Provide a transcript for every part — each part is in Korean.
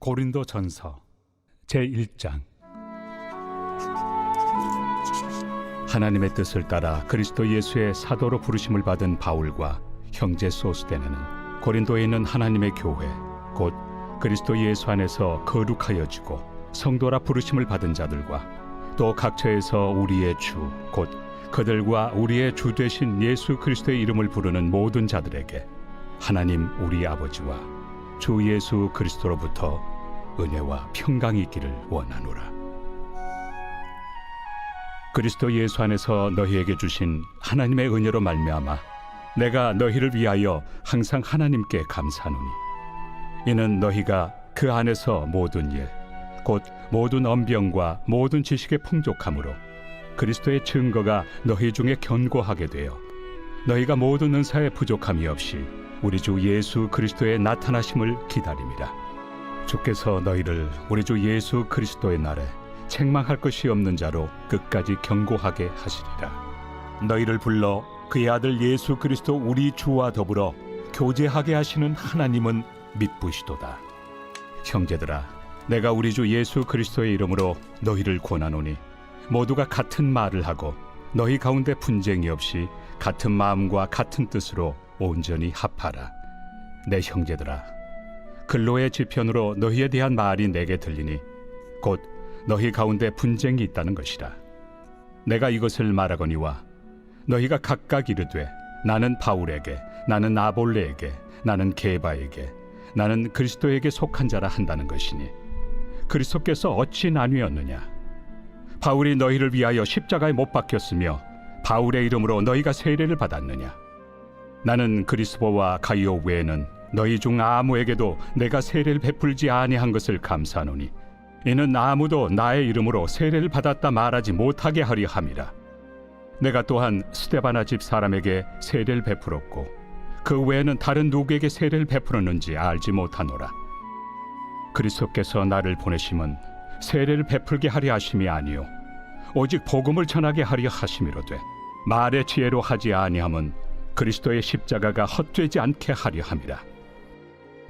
고린도전서 제1장. 하나님의 뜻을 따라 그리스도 예수의 사도로 부르심을 받은 바울과 형제 소스데네는 고린도에 있는 하나님의 교회 곧 그리스도 예수 안에서 거룩하여지고 성도라 부르심을 받은 자들과 또 각처에서 우리의 주 곧 그들과 우리의 주 되신 예수 그리스도의 이름을 부르는 모든 자들에게 하나님 우리 아버지와 주 예수 그리스도로부터 은혜와 평강이 있기를 원하노라. 그리스도 예수 안에서 너희에게 주신 하나님의 은혜로 말미암아 내가 너희를 위하여 항상 하나님께 감사하노니 이는 너희가 그 안에서 모든 일 곧 모든 언병과 모든 지식의 풍족함으로 그리스도의 증거가 너희 중에 견고하게 되어 너희가 모든 은사에 부족함이 없이 우리 주 예수 그리스도의 나타나심을 기다림이라. 주께서 너희를 우리 주 예수 그리스도의 날에 책망할 것이 없는 자로 끝까지 경고하게 하시리라. 너희를 불러 그의 아들 예수 그리스도 우리 주와 더불어 교제하게 하시는 하나님은 미쁘시도다. 형제들아, 내가 우리 주 예수 그리스도의 이름으로 너희를 권하노니 모두가 같은 말을 하고 너희 가운데 분쟁이 없이 같은 마음과 같은 뜻으로 온전히 합하라. 내 형제들아, 근로의 지편으로 너희에 대한 말이 내게 들리니 곧 너희 가운데 분쟁이 있다는 것이라. 내가 이것을 말하거니와 너희가 각각 이르되 나는 바울에게, 나는 아볼레에게, 나는 게바에게, 나는 그리스도에게 속한 자라 한다는 것이니 그리스도께서 어찌 나뉘었느냐? 바울이 너희를 위하여 십자가에 못 박혔으며 바울의 이름으로 너희가 세례를 받았느냐? 나는 그리스도와 가이오 외에는 너희 중 아무에게도 내가 세례를 베풀지 아니한 것을 감사하노니 이는 아무도 나의 이름으로 세례를 받았다 말하지 못하게 하려 함이라. 내가 또한 스데바나 집 사람에게 세례를 베풀었고 그 외에는 다른 누구에게 세례를 베풀었는지 알지 못하노라. 그리스도께서 나를 보내심은 세례를 베풀게 하려 하심이 아니요 오직 복음을 전하게 하려 하심이로되 말의 지혜로 하지 아니함은 그리스도의 십자가가 헛되지 않게 하려 함이라.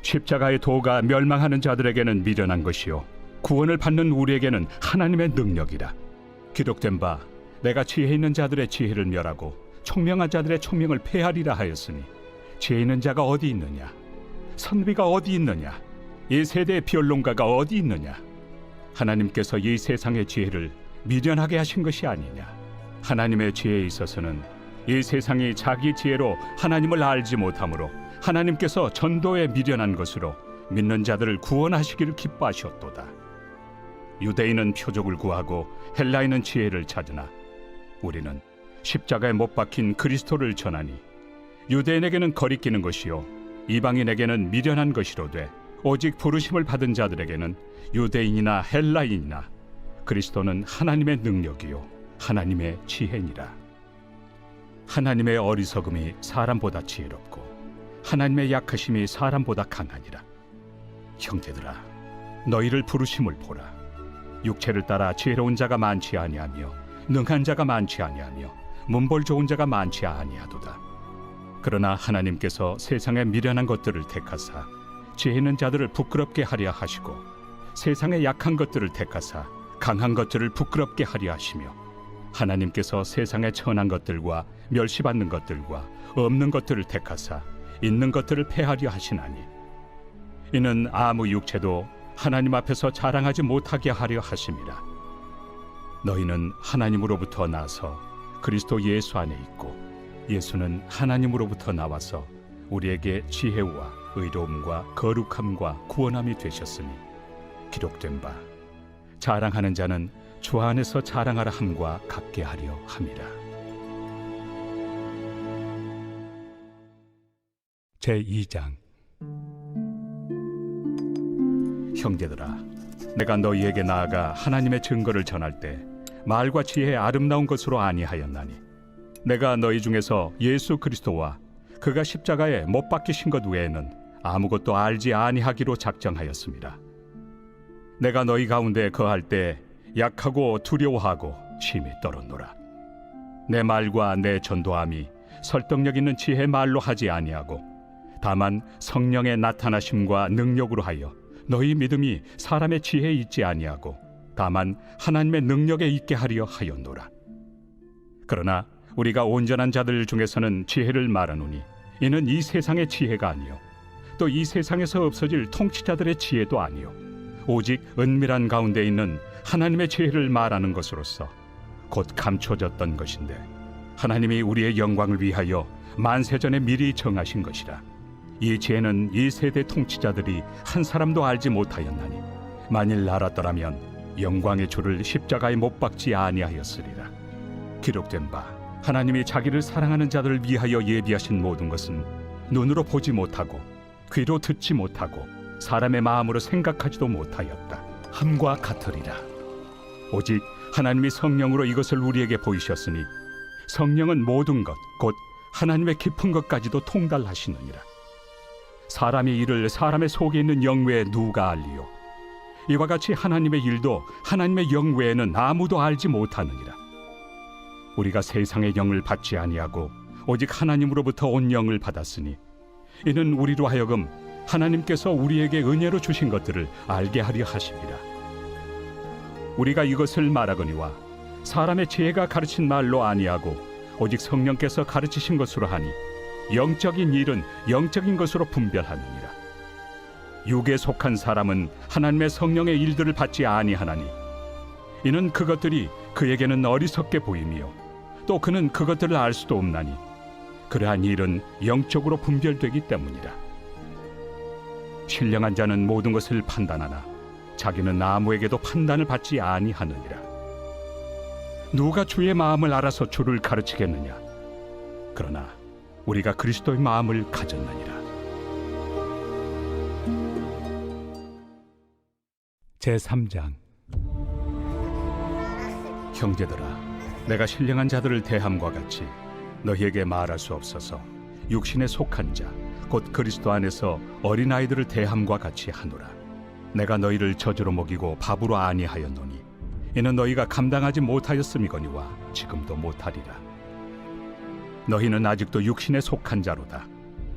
십자가의 도가 멸망하는 자들에게는 미련한 것이요 구원을 받는 우리에게는 하나님의 능력이라. 기록된 바 내가 지혜 있는 자들의 지혜를 멸하고 총명한 자들의 총명을 폐하리라 하였으니 지혜 있는 자가 어디 있느냐? 선비가 어디 있느냐? 이 세대의 변론가가 어디 있느냐? 하나님께서 이 세상의 지혜를 미련하게 하신 것이 아니냐? 하나님의 지혜에 있어서는 이 세상이 자기 지혜로 하나님을 알지 못하므로 하나님께서 전도에 미련한 것으로 믿는 자들을 구원하시기를 기뻐하셨도다. 유대인은 표적을 구하고 헬라인은 지혜를 찾으나 우리는 십자가에 못 박힌 그리스도를 전하니 유대인에게는 거리끼는 것이요 이방인에게는 미련한 것이로되 오직 부르심을 받은 자들에게는 유대인이나 헬라인이나 그리스도는 하나님의 능력이요 하나님의 지혜니라. 하나님의 어리석음이 사람보다 지혜롭고 하나님의 약하심이 사람보다 강하니라. 형제들아, 너희를 부르심을 보라. 육체를 따라 지혜로운 자가 많지 아니하며 능한 자가 많지 아니하며 문벌 좋은 자가 많지 아니하도다. 그러나 하나님께서 세상의 미련한 것들을 택하사 지혜 있는 자들을 부끄럽게 하려 하시고 세상의 약한 것들을 택하사 강한 것들을 부끄럽게 하려 하시며 하나님께서 세상의 천한 것들과 멸시받는 것들과 없는 것들을 택하사 있는 것들을 폐하려 하시나니 이는 아무 육체도 하나님 앞에서 자랑하지 못하게 하려 하심이라. 너희는 하나님으로부터 나서 그리스도 예수 안에 있고 예수는 하나님으로부터 나와서 우리에게 지혜와 의로움과 거룩함과 구원함이 되셨으니 기록된 바 자랑하는 자는 주 안에서 자랑하라 함과 같게 하려 함이라. 제2장. 형제들아, 내가 너희에게 나아가 하나님의 증거를 전할 때 말과 지혜의 아름다운 것으로 아니하였나니 내가 너희 중에서 예수 그리스도와 그가 십자가에 못 박히신 것 외에는 아무것도 알지 아니하기로 작정하였습니다. 내가 너희 가운데 거할 때 약하고 두려워하고 심히 떨었노라. 내 말과 내 전도함이 설득력 있는 지혜 말로 하지 아니하고 다만 성령의 나타나심과 능력으로 하여 너희 믿음이 사람의 지혜에 있지 아니하고 다만 하나님의 능력에 있게 하려 하였노라. 그러나 우리가 온전한 자들 중에서는 지혜를 말하노니 이는 이 세상의 지혜가 아니요 또 이 세상에서 없어질 통치자들의 지혜도 아니요 오직 은밀한 가운데 있는 하나님의 지혜를 말하는 것으로서 곧 감춰졌던 것인데 하나님이 우리의 영광을 위하여 만세전에 미리 정하신 것이라. 이 지혜는 이 세대 통치자들이 한 사람도 알지 못하였나니 만일 알았더라면 영광의 주를 십자가에 못 박지 아니하였으리라. 기록된 바 하나님이 자기를 사랑하는 자들을 위하여 예비하신 모든 것은 눈으로 보지 못하고 귀로 듣지 못하고 사람의 마음으로 생각하지도 못하였다 함과 같으리라. 오직 하나님이 성령으로 이것을 우리에게 보이셨으니 성령은 모든 것 곧 하나님의 깊은 것까지도 통달하시느니라. 사람의 일을 사람의 속에 있는 영 외에 누가 알리요? 이와 같이 하나님의 일도 하나님의 영 외에는 아무도 알지 못하느니라. 우리가 세상의 영을 받지 아니하고 오직 하나님으로부터 온 영을 받았으니 이는 우리로 하여금 하나님께서 우리에게 은혜로 주신 것들을 알게 하려 하심이라. 우리가 이것을 말하거니와 사람의 지혜가 가르친 말로 아니하고 오직 성령께서 가르치신 것으로 하니 영적인 일은 영적인 것으로 분별하느니라. 육에 속한 사람은 하나님의 성령의 일들을 받지 아니하나니 이는 그것들이 그에게는 어리석게 보이며 또 그는 그것들을 알 수도 없나니 그러한 일은 영적으로 분별되기 때문이라. 신령한 자는 모든 것을 판단하나 자기는 아무에게도 판단을 받지 아니하느니라. 누가 주의 마음을 알아서 주를 가르치겠느냐? 그러나 우리가 그리스도의 마음을 가졌느니라. 제3장. 형제들아, 내가 신령한 자들을 대함과 같이 너희에게 말할 수 없어서 육신에 속한 자 곧 그리스도 안에서 어린아이들을 대함과 같이 하노라. 내가 너희를 저주로 먹이고 밥으로 아니하였노니 이는 너희가 감당하지 못하였음이거니와 지금도 못하리라. 너희는 아직도 육신에 속한 자로다.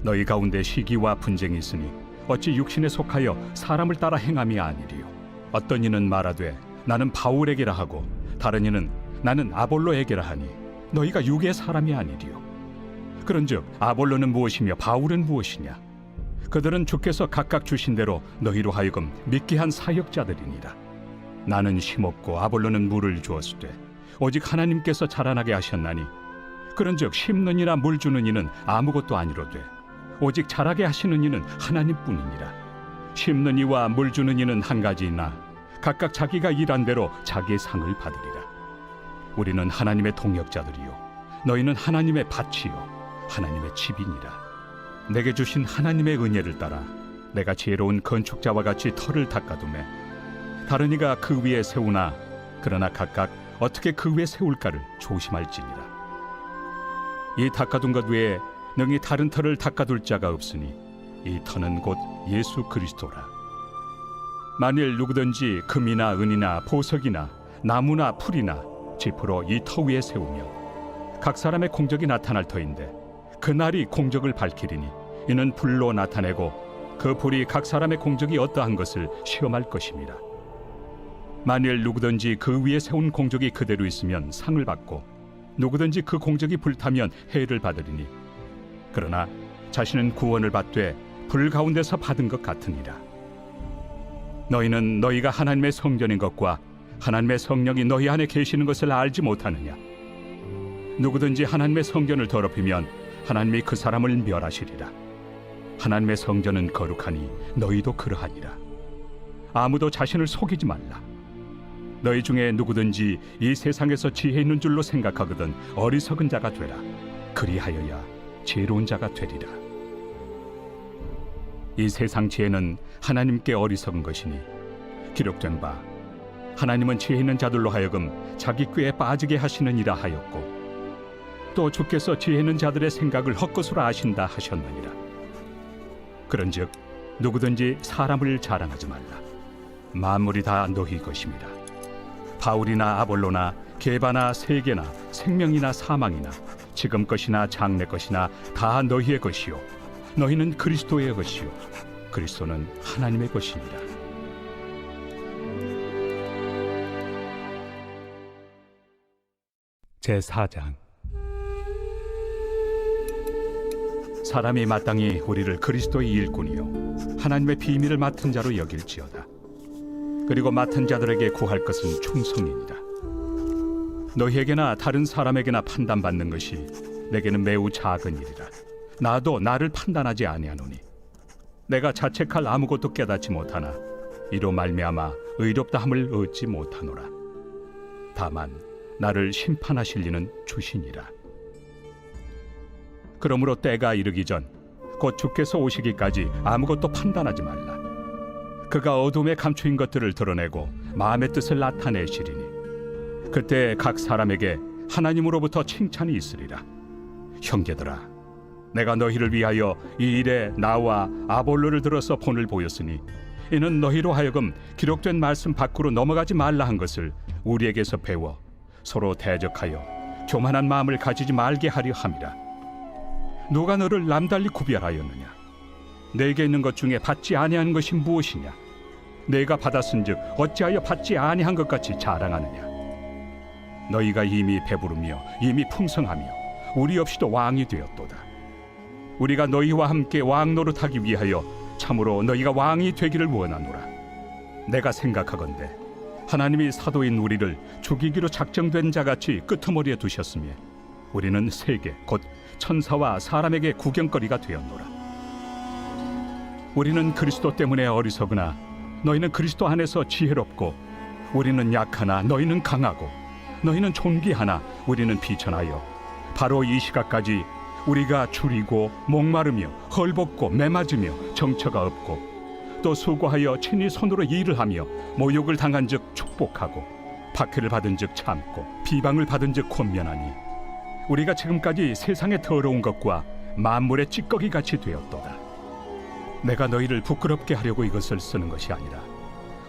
너희 가운데 시기와 분쟁이 있으니 어찌 육신에 속하여 사람을 따라 행함이 아니리요. 어떤 이는 말하되 나는 바울에게라 하고 다른 이는 나는 아볼로에게라 하니 너희가 육의 사람이 아니리요. 그런즉 아볼로는 무엇이며 바울은 무엇이냐? 그들은 주께서 각각 주신 대로 너희로 하여금 믿게 한 사역자들이니라. 나는 심었고 아볼로는 물을 주었으되 오직 하나님께서 자라나게 하셨나니 그런즉 심는 이나 물 주는 이는 아무것도 아니로되 오직 자라게 하시는 이는 하나님뿐이니라. 심는 이와 물 주는 이는 한 가지이나 각각 자기가 일한 대로 자기의 상을 받으리라. 우리는 하나님의 동역자들이요 너희는 하나님의 밭이요 하나님의 집이니라. 내게 주신 하나님의 은혜를 따라 내가 지혜로운 건축자와 같이 터를 닦아두매 다른 이가 그 위에 세우나 그러나 각각 어떻게 그 위에 세울까를 조심할지니라. 이 닦아둔 것 외에 능히 다른 터를 닦아둘 자가 없으니 이 터는 곧 예수 그리스도라. 만일 누구든지 금이나 은이나 보석이나 나무나 풀이나 지프로 이 터 위에 세우면 각 사람의 공적이 나타날 터인데 그날이 공적을 밝히리니 이는 불로 나타내고 그 불이 각 사람의 공적이 어떠한 것을 시험할 것입니다. 만일 누구든지 그 위에 세운 공적이 그대로 있으면 상을 받고 누구든지 그 공적이 불타면 해를 받으리니 그러나 자신은 구원을 받되 불 가운데서 받은 것 같으니라. 너희는 너희가 하나님의 성전인 것과 하나님의 성령이 너희 안에 계시는 것을 알지 못하느냐? 누구든지 하나님의 성전을 더럽히면 하나님이 그 사람을 멸하시리라. 하나님의 성전은 거룩하니 너희도 그러하니라. 아무도 자신을 속이지 말라. 너희 중에 누구든지 이 세상에서 지혜 있는 줄로 생각하거든 어리석은 자가 되라. 그리하여야 지혜로운 자가 되리라. 이 세상 지혜는 하나님께 어리석은 것이니 기록된 바 하나님은 지혜 있는 자들로 하여금 자기 꾀에 빠지게 하시느니라 하였고 또 주께서 지혜 있는 자들의 생각을 헛것으로 아신다 하셨느니라. 그런즉 누구든지 사람을 자랑하지 말라. 만물이 다 너희 것입니다. 바울이나 아볼로나 게바나 세계나 생명이나 사망이나 지금 것이나 장래 것이나 다 너희의 것이요 너희는 그리스도의 것이요 그리스도는 하나님의 것이니라. 제4장. 사람이 마땅히 우리를 그리스도의 일꾼이요 하나님의 비밀을 맡은 자로 여길지어다. 그리고 맡은 자들에게 구할 것은 충성이니라. 너희에게나 다른 사람에게나 판단받는 것이 내게는 매우 작은 일이라. 나도 나를 판단하지 아니하노니 내가 자책할 아무것도 깨닫지 못하나 이로 말미암아 의롭다함을 얻지 못하노라. 다만 나를 심판하실 이는 주시니라. 그러므로 때가 이르기 전 곧 주께서 오시기까지 아무것도 판단하지 말라. 그가 어둠에 감추인 것들을 드러내고 마음의 뜻을 나타내시리니 그때 각 사람에게 하나님으로부터 칭찬이 있으리라. 형제들아, 내가 너희를 위하여 이 일에 나와 아볼로를 들어서 본을 보였으니 이는 너희로 하여금 기록된 말씀 밖으로 넘어가지 말라 한 것을 우리에게서 배워 서로 대적하여 교만한 마음을 가지지 말게 하려 함이라. 누가 너를 남달리 구별하였느냐? 내게 있는 것 중에 받지 아니한 것이 무엇이냐? 내가 받았은즉 어찌하여 받지 아니한 것 같이 자랑하느냐? 너희가 이미 배부르며 이미 풍성하며 우리 없이도 왕이 되었도다. 우리가 너희와 함께 왕 노릇하기 위하여 참으로 너희가 왕이 되기를 원하노라. 내가 생각하건대 하나님이 사도인 우리를 죽이기로 작정된 자같이 끄트머리에 두셨으며 우리는 세계 곧 천사와 사람에게 구경거리가 되었노라. 우리는 그리스도 때문에 어리석으나 너희는 그리스도 안에서 지혜롭고 우리는 약하나 너희는 강하고 너희는 존귀하나 우리는 비천하여 바로 이 시각까지 우리가 줄이고 목마르며 헐벗고 매맞으며 정처가 없고 또 수고하여 친히 손으로 일을 하며 모욕을 당한 즉 축복하고 박해를 받은 즉 참고 비방을 받은 즉 권면하니 우리가 지금까지 세상의 더러운 것과 만물의 찌꺼기 같이 되었도다. 내가 너희를 부끄럽게 하려고 이것을 쓰는 것이 아니라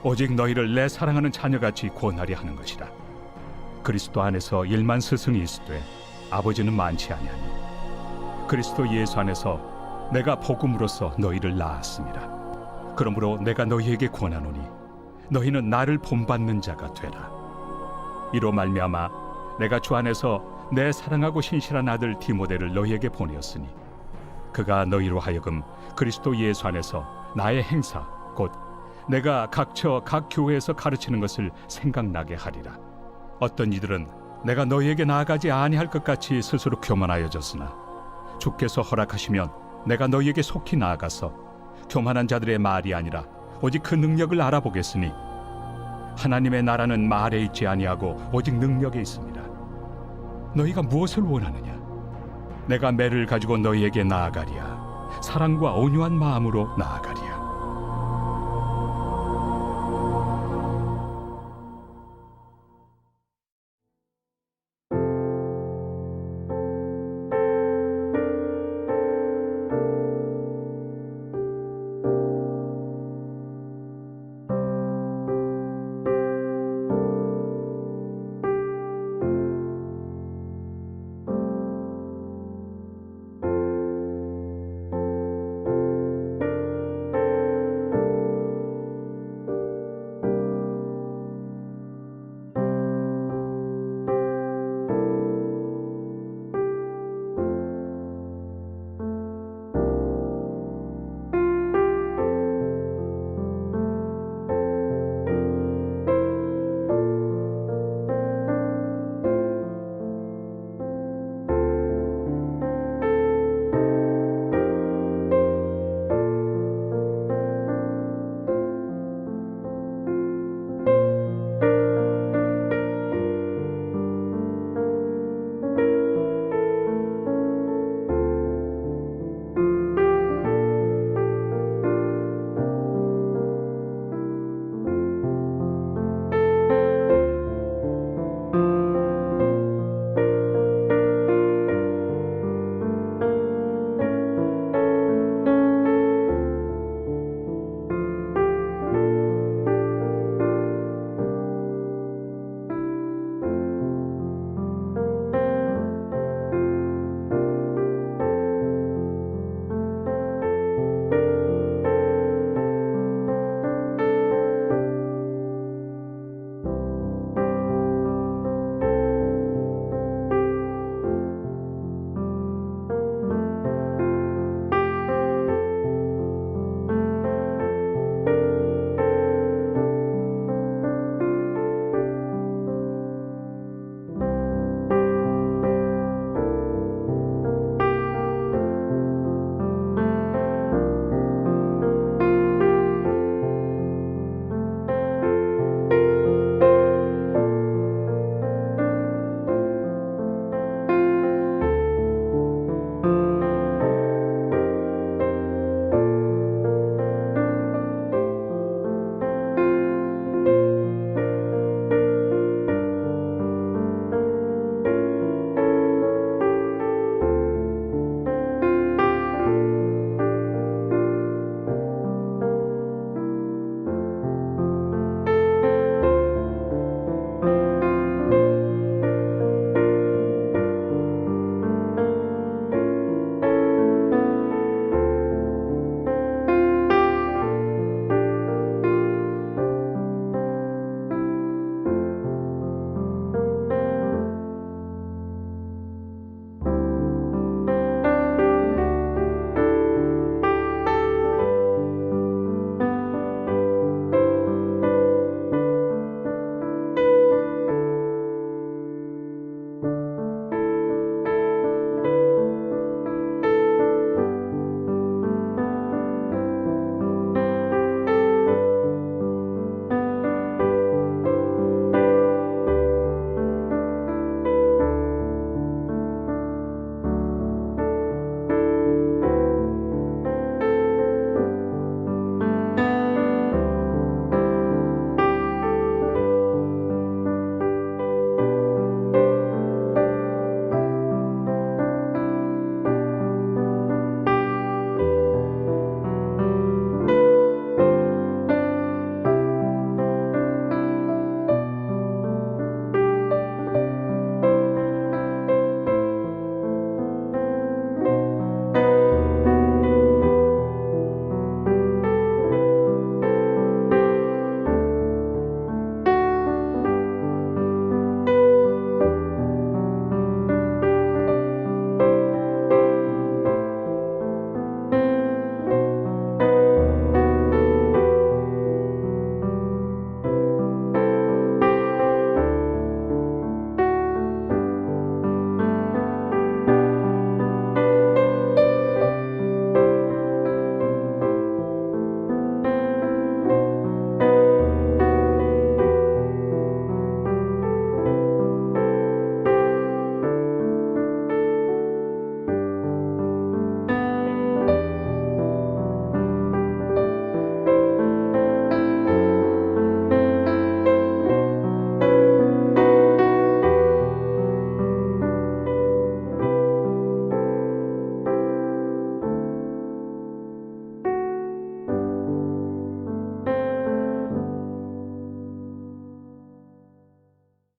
오직 너희를 내 사랑하는 자녀같이 권하려 하는 것이라. 그리스도 안에서 일만 스승이 있으되 아버지는 많지 아니하니 그리스도 예수 안에서 내가 복음으로써 너희를 낳았습니다. 그러므로 내가 너희에게 권하노니 너희는 나를 본받는 자가 되라. 이로 말미암아 내가 주 안에서 내 사랑하고 신실한 아들 디모데를 너희에게 보내었으니 그가 너희로 하여금 그리스도 예수 안에서 나의 행사 곧 내가 각처 각 교회에서 가르치는 것을 생각나게 하리라. 어떤 이들은 내가 너희에게 나아가지 아니할 것 같이 스스로 교만하여졌으나 주께서 허락하시면 내가 너희에게 속히 나아가서 교만한 자들의 말이 아니라 오직 그 능력을 알아보겠으니 하나님의 나라는 말에 있지 아니하고 오직 능력에 있습니다. 너희가 무엇을 원하느냐? 내가 매를 가지고 너희에게 나아가리야. 사랑과 온유한 마음으로 나아가라.